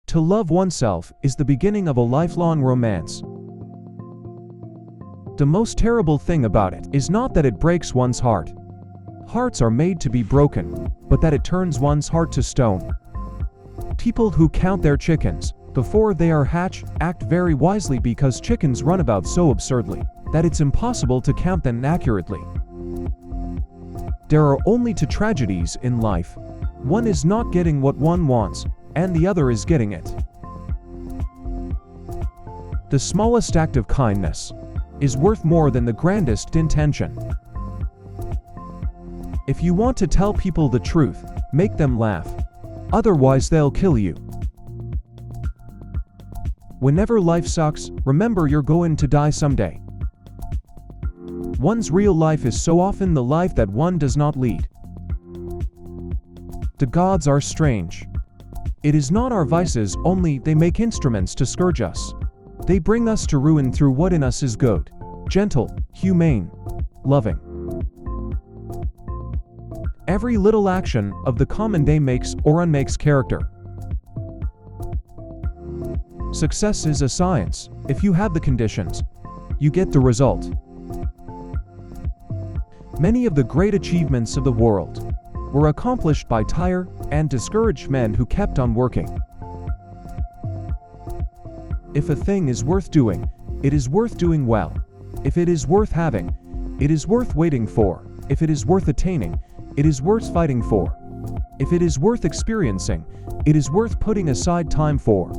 To love oneself is the beginning of a lifelong romance. The most terrible thing about it is not that it breaks one's heart. Hearts are made to be broken, but that it turns one's heart to stone. People who count their chickens before they are hatched act very wisely, because chickens run about so absurdly that it's impossible to count them accurately. There are only two tragedies in life. One is not getting what one wants, and the other is getting it. The smallest act of kindness is worth more than the grandest intention. If you want to tell people the truth, make them laugh. Otherwise, they'll kill you. Whenever life sucks, remember you're going to die someday. One's real life is so often the life that one does not lead. The gods are strange. It is not our vices only they make instruments to scourge us. They bring us to ruin through what in us is good, gentle, humane, loving. Every little action of the common day makes or unmakes character. Success is a science. If you have the conditions, you get the result. Many of the great achievements of the world were accomplished by tired and discouraged men who kept on working. If a thing is worth doing, it is worth doing well. If it is worth having, it is worth waiting for. If it is worth attaining, it is worth fighting for. If it is worth experiencing, it is worth putting aside time for.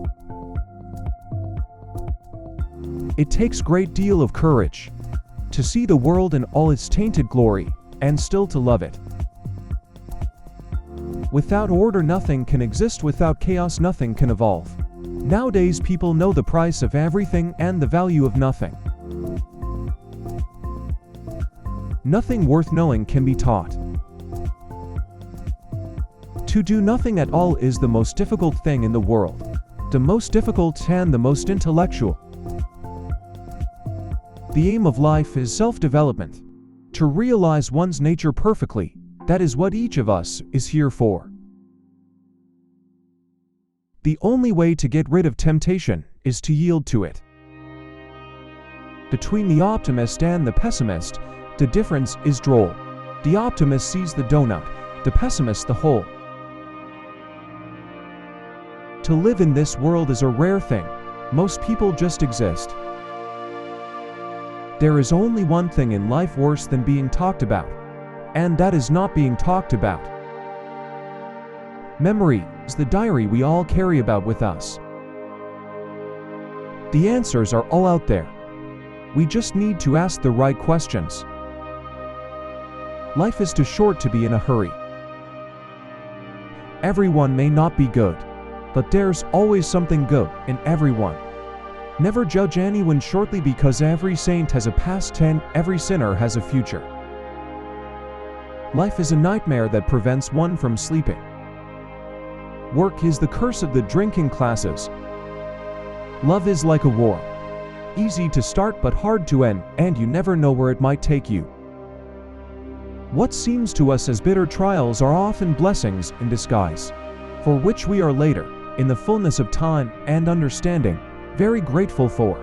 It takes great deal of courage to see the world in all its tainted glory and still to love it. Without order nothing can exist, without chaos nothing can evolve. Nowadays people know the price of everything and the value of nothing. Nothing worth knowing can be taught. To do nothing at all is the most difficult thing in the world. The most difficult and the most intellectual. The aim of life is self-development. To realize one's nature perfectly, that is what each of us is here for. The only way to get rid of temptation is to yield to it. Between the optimist and the pessimist, the difference is droll. The optimist sees the donut, the pessimist the whole. To live in this world is a rare thing. Most people just exist. There is only one thing in life worse than being talked about, and that is not being talked about. Memory is the diary we all carry about with us. The answers are all out there. We just need to ask the right questions. Life is too short to be in a hurry. Everyone may not be good, but there's always something good in everyone. Never judge anyone shortly, because every saint has a past and every sinner has a future. Life is a nightmare that prevents one from sleeping. Work is the curse of the drinking classes. Love is like a war. Easy to start but hard to end, and you never know where it might take you. What seems to us as bitter trials are often blessings in disguise, for which we are later, in the fullness of time and understanding, very grateful for.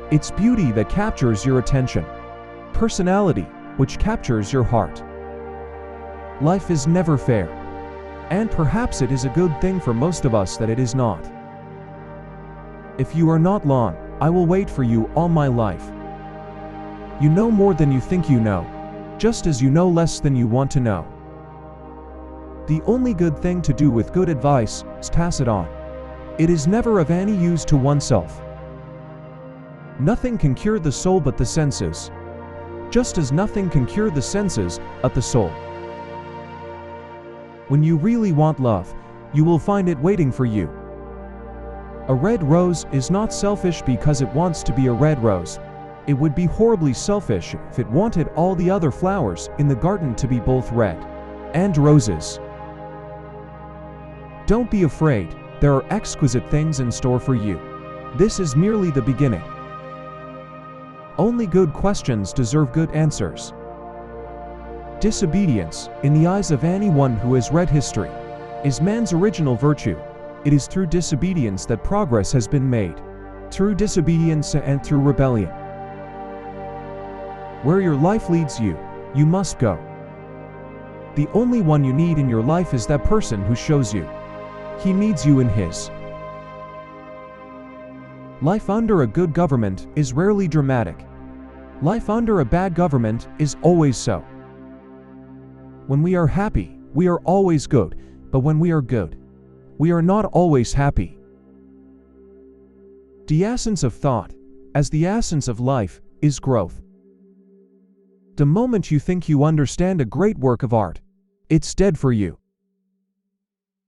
It's beauty that captures your attention, personality which captures your heart. Life is never fair, and perhaps it is a good thing for most of us that it is not. If you are not long, I will wait for you all my life. You know more than you think you know, just as you know less than you want to know. The only good thing to do with good advice is pass it on. It is never of any use to oneself. Nothing can cure the soul but the senses, just as nothing can cure the senses but the soul. When you really want love, you will find it waiting for you. A red rose is not selfish because it wants to be a red rose. It would be horribly selfish if it wanted all the other flowers in the garden to be both red and roses. Don't be afraid. There are exquisite things in store for you. This is merely the beginning. Only good questions deserve good answers. Disobedience, in the eyes of anyone who has read history, is man's original virtue. It is through disobedience that progress has been made. Through disobedience and through rebellion. Where your life leads you, you must go. The only one you need in your life is that person who shows you. He needs you in his. Life under a good government is rarely dramatic. Life under a bad government is always so. When we are happy, we are always good, but when we are good, we are not always happy. The essence of thought, as the essence of life, is growth. The moment you think you understand a great work of art, it's dead for you.